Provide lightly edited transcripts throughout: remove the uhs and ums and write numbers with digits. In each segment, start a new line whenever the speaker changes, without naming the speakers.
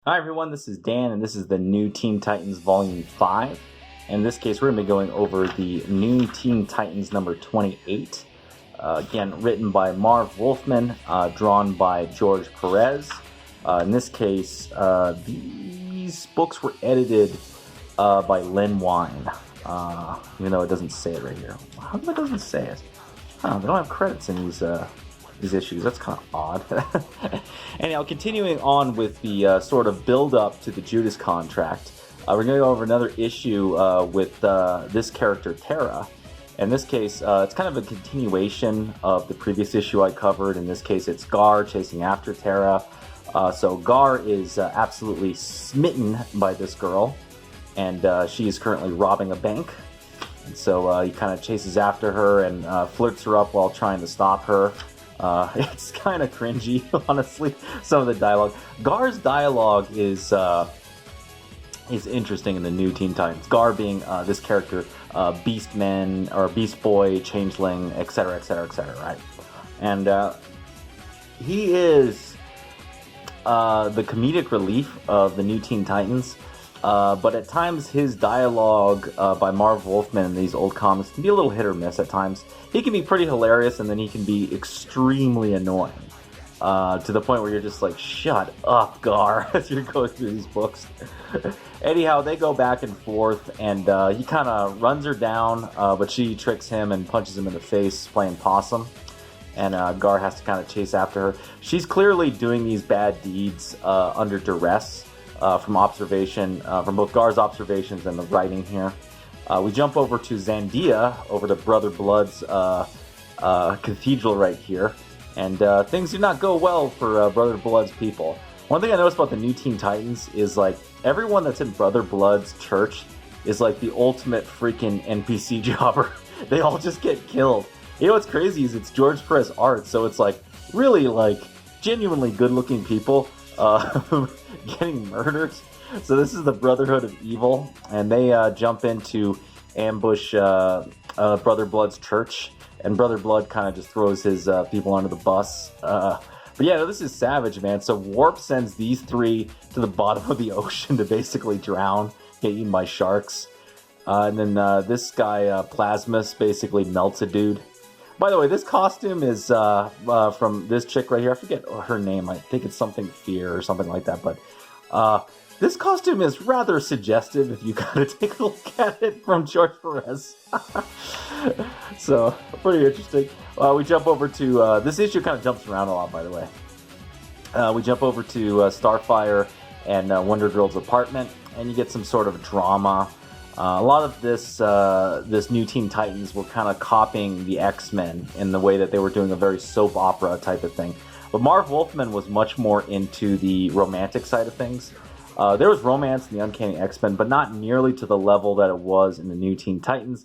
Hi everyone, this is Dan, and this is the new Teen Titans Volume 5. In this case, we're going to be going over the new Teen Titans number 28. Again, written by Marv Wolfman, drawn by George Perez. In this case, these books were edited by Len Wein, even though it doesn't say it right here. How come it doesn't say it? Oh, they don't have credits in these issues. That's kind of odd. Anyhow, continuing on with the sort of build-up to the Judas contract, we're going to go over another issue with this character, Terra. In this case, it's kind of a continuation of the previous issue I covered. In this case, it's Gar chasing after Terra. So Gar is absolutely smitten by this girl, and she is currently robbing a bank. And so he kind of chases after her and flirts her up while trying to stop her. It's kind of cringy, honestly, some of the dialogue. Gar's dialogue is interesting in the new Teen Titans. Gar being this character, Beastman, or Beastboy, Changeling, etc., etc., etc., right? And he is the comedic relief of the new Teen Titans. But at times his dialogue by Marv Wolfman in these old comics can be a little hit or miss at times. He can be pretty hilarious, and then he can be extremely annoying. To the point where you're just like, shut up, Gar, as you're going through these books. Anyhow, they go back and forth, and he kind of runs her down, but she tricks him and punches him in the face playing possum. And Gar has to kind of chase after her. She's clearly doing these bad deeds under duress. From observation, from both Gar's observations and the writing here. We jump over to Zandia, over to Brother Blood's cathedral right here, and things do not go well for Brother Blood's people. One thing I noticed about the new Teen Titans is, like, everyone that's in Brother Blood's church is like the ultimate freaking NPC jobber. They all just get killed. You know what's crazy is it's George Perez art, so it's like really like genuinely good-looking people getting murdered. So this is the Brotherhood of Evil, and they jump into ambush Brother Blood's church, and Brother Blood kind of just throws his people under the bus. But yeah, no, this is savage, man. So Warp sends these three to the bottom of the ocean to basically drown, get eaten by sharks. And then this guy, Plasmus, basically melts a dude. By the way, this costume is from this chick right here. I forget her name. I think it's something Fear or something like that. But this costume is rather suggestive if you kind of take a look at it from George Perez. So, pretty interesting. We jump over to... this issue kind of jumps around a lot, by the way. We jump over to Starfire and Wonder Girl's apartment, and you get some sort of drama. A lot of this new Teen Titans were kind of copying the X-Men in the way that they were doing a very soap opera type of thing. But Marv Wolfman was much more into the romantic side of things. There was romance in the Uncanny X-Men, but not nearly to the level that it was in the new Teen Titans.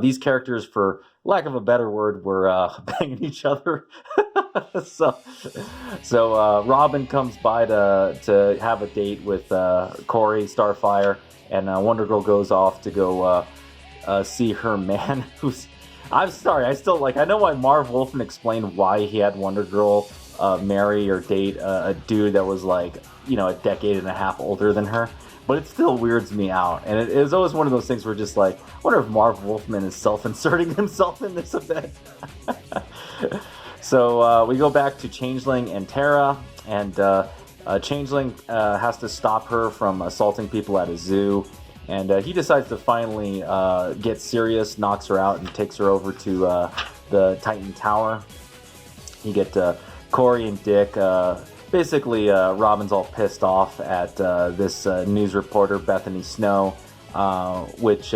These characters, for lack of a better word, were banging each other. so Robin comes by to have a date with Kory, Starfire. And Wonder Girl goes off to go see her man, who's... I'm sorry, I know why Marv Wolfman explained why he had Wonder Girl marry or date a dude that was like, you know, a decade and a half older than her. But it still weirds me out. And it is always one of those things where just like, I wonder if Marv Wolfman is self-inserting himself in this a bit. So we go back to Changeling and Terra, and... Changeling has to stop her from assaulting people at a zoo, and he decides to finally get serious, knocks her out, and takes her over to the Titan Tower. You get Kory and Dick. Basically, Robin's all pissed off at this news reporter, Bethany Snow, which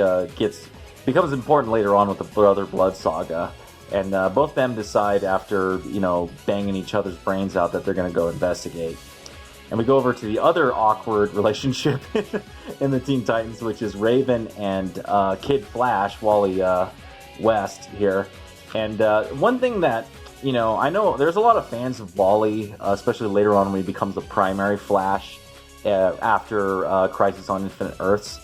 becomes important later on with the Brother Blood saga. And both of them decide, after, you know, banging each other's brains out, that they're going to go investigate. And we go over to the other awkward relationship in the Teen Titans, which is Raven and Kid Flash, Wally West here. And one thing that, you know, I know there's a lot of fans of Wally, especially later on when he becomes the primary Flash after Crisis on Infinite Earths.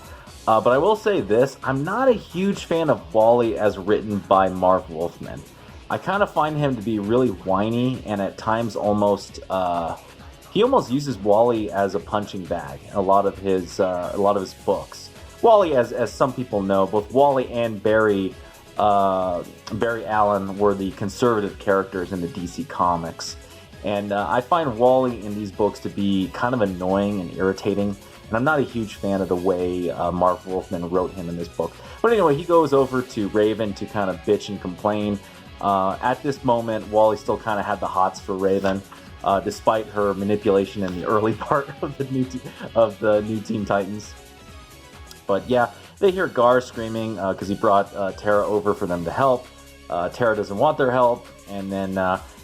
But I will say this, I'm not a huge fan of Wally as written by Marv Wolfman. I kind of find him to be really whiny and at times almost he almost uses Wally as a punching bag in a lot of his books. Wally, as some people know, both Wally and Barry Allen were the conservative characters in the DC Comics. And I find Wally in these books to be kind of annoying and irritating. And I'm not a huge fan of the way Marv Wolfman wrote him in this book. But anyway, he goes over to Raven to kind of bitch and complain. At this moment, Wally still kind of had the hots for Raven, despite her manipulation in the early part of the new Teen Titans. But yeah, they hear Gar screaming because he brought Terra over for them to help. Terra doesn't want their help, and then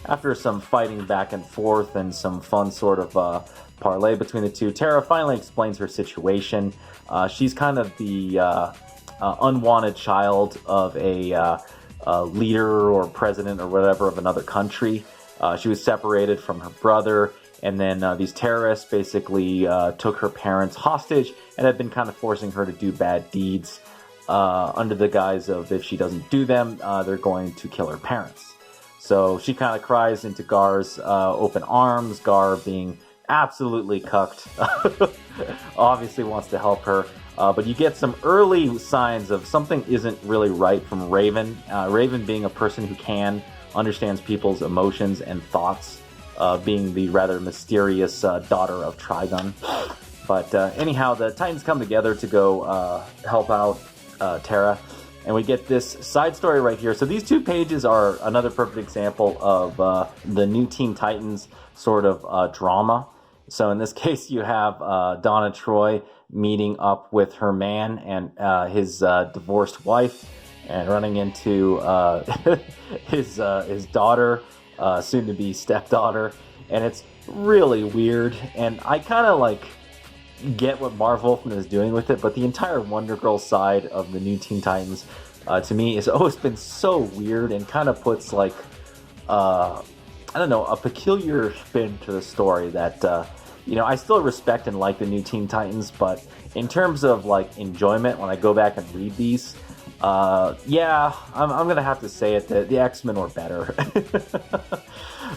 after some fighting back and forth and some fun sort of parlay between the two, Terra finally explains her situation. She's kind of the unwanted child of a leader or president or whatever of another country. She was separated from her brother, and then these terrorists basically took her parents hostage and have been kind of forcing her to do bad deeds under the guise of if she doesn't do them, they're going to kill her parents. So she kind of cries into Gar's open arms. Gar, being absolutely cucked, obviously wants to help her. But you get some early signs of something isn't really right from Raven. Raven, being a person who understands people's emotions and thoughts, being the rather mysterious daughter of Trigon. But anyhow, the Titans come together to go help out Terra. And we get this side story right here. So these 2 pages are another perfect example of the new Teen Titans sort of drama. So in this case, you have Donna Troy meeting up with her man and his divorced wife, and running into his daughter, soon-to-be stepdaughter. And it's really weird. And I kind of like get what Marv Wolfman is doing with it, but the entire Wonder Girl side of the new Teen Titans, to me, has always been so weird and kind of puts like, I don't know, a peculiar spin to the story that, I still respect and like the new Teen Titans, but in terms of like enjoyment, when I go back and read these, I'm going to have to say it that the X-Men were better.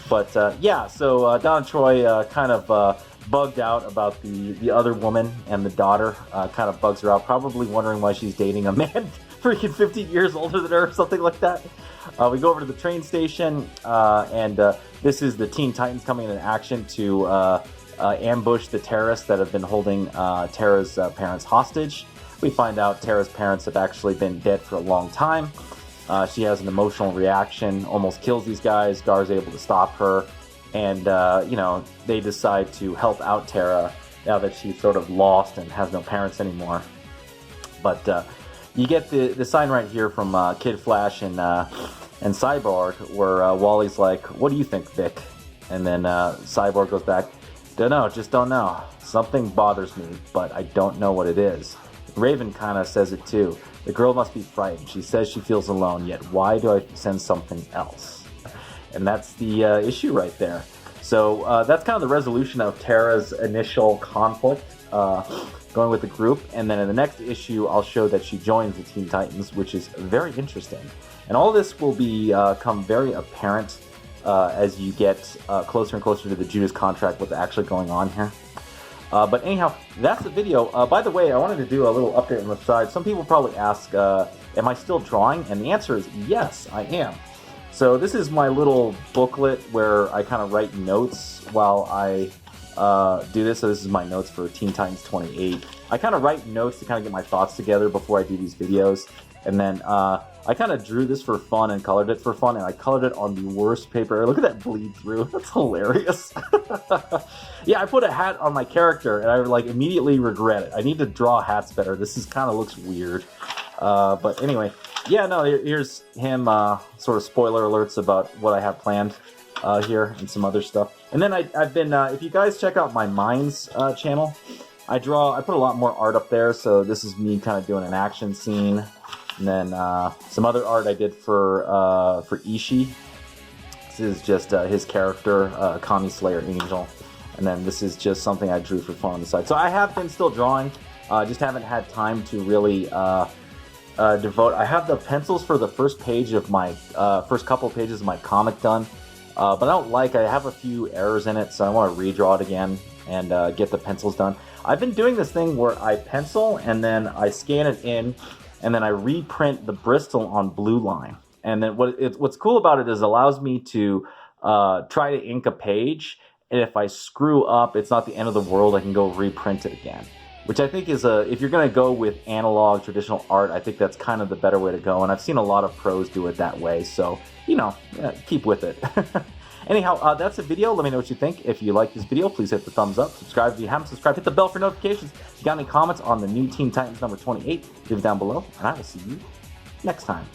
But so Donna Troy kind of bugged out about the other woman, and the daughter kind of bugs her out, probably wondering why she's dating a man freaking 15 years older than her or something like that. We go over to the train station, and this is the Teen Titans coming into action to ambush the terrorists that have been holding Terra's parents hostage. We find out Terra's parents have actually been dead for a long time. She has an emotional reaction, almost kills these guys. Gar's able to stop her. And, they decide to help out Terra now that she's sort of lost and has no parents anymore. But you get the sign right here from Kid Flash and Cyborg, where Wally's like, "What do you think, Vic?" And then Cyborg goes back, "Don't know, just don't know. Something bothers me, but I don't know what it is." Raven kind of says it too. The girl must be frightened. She says she feels alone, yet why do I sense something else? And that's the issue right there. So that's kind of the resolution of Terra's initial conflict going with the group. And then in the next issue, I'll show that she joins the Teen Titans, which is very interesting. And all this will become very apparent as you get closer and closer to the Judas contract, what's actually going on here. But anyhow, that's the video. By the way, I wanted to do a little update on the side. Some people probably ask, am I still drawing? And the answer is yes, I am. So this is my little booklet where I kind of write notes while I do this. So this is my notes for Teen Titans 28. I kind of write notes to kind of get my thoughts together before I do these videos. And then I kind of drew this for fun and colored it for fun, and I colored it on the worst paper. Look at that bleed through. That's hilarious. Yeah, I put a hat on my character, and I immediately regret it. I need to draw hats better. This kind of looks weird. But anyway, yeah, no, here's him. Sort of spoiler alerts about what I have planned here and some other stuff. And then I've been, if you guys check out my Minds channel, I put a lot more art up there. So this is me kind of doing an action scene. And then some other art I did for Ishii. This is just his character, Kami Slayer Angel. And then this is just something I drew for fun on the side. So I have been still drawing, just haven't had time to really devote. I have the pencils for the first page of my, first couple of pages of my comic done. but I have a few errors in it, so I want to redraw it again and get the pencils done. I've been doing this thing where I pencil and then I scan it in, and then I reprint the Bristol on blue line. And then what's cool about it is it allows me to try to ink a page, and if I screw up, it's not the end of the world. I can go reprint it again, which I think is if you're going to go with analog traditional art, I think that's kind of the better way to go. And I've seen a lot of pros do it that way, so keep with it. Anyhow, that's the video. Let me know what you think. If you like this video, please hit the thumbs up. Subscribe if you haven't subscribed. Hit the bell for notifications. If you got any comments on the new Teen Titans number 28, leave it down below. And I will see you next time.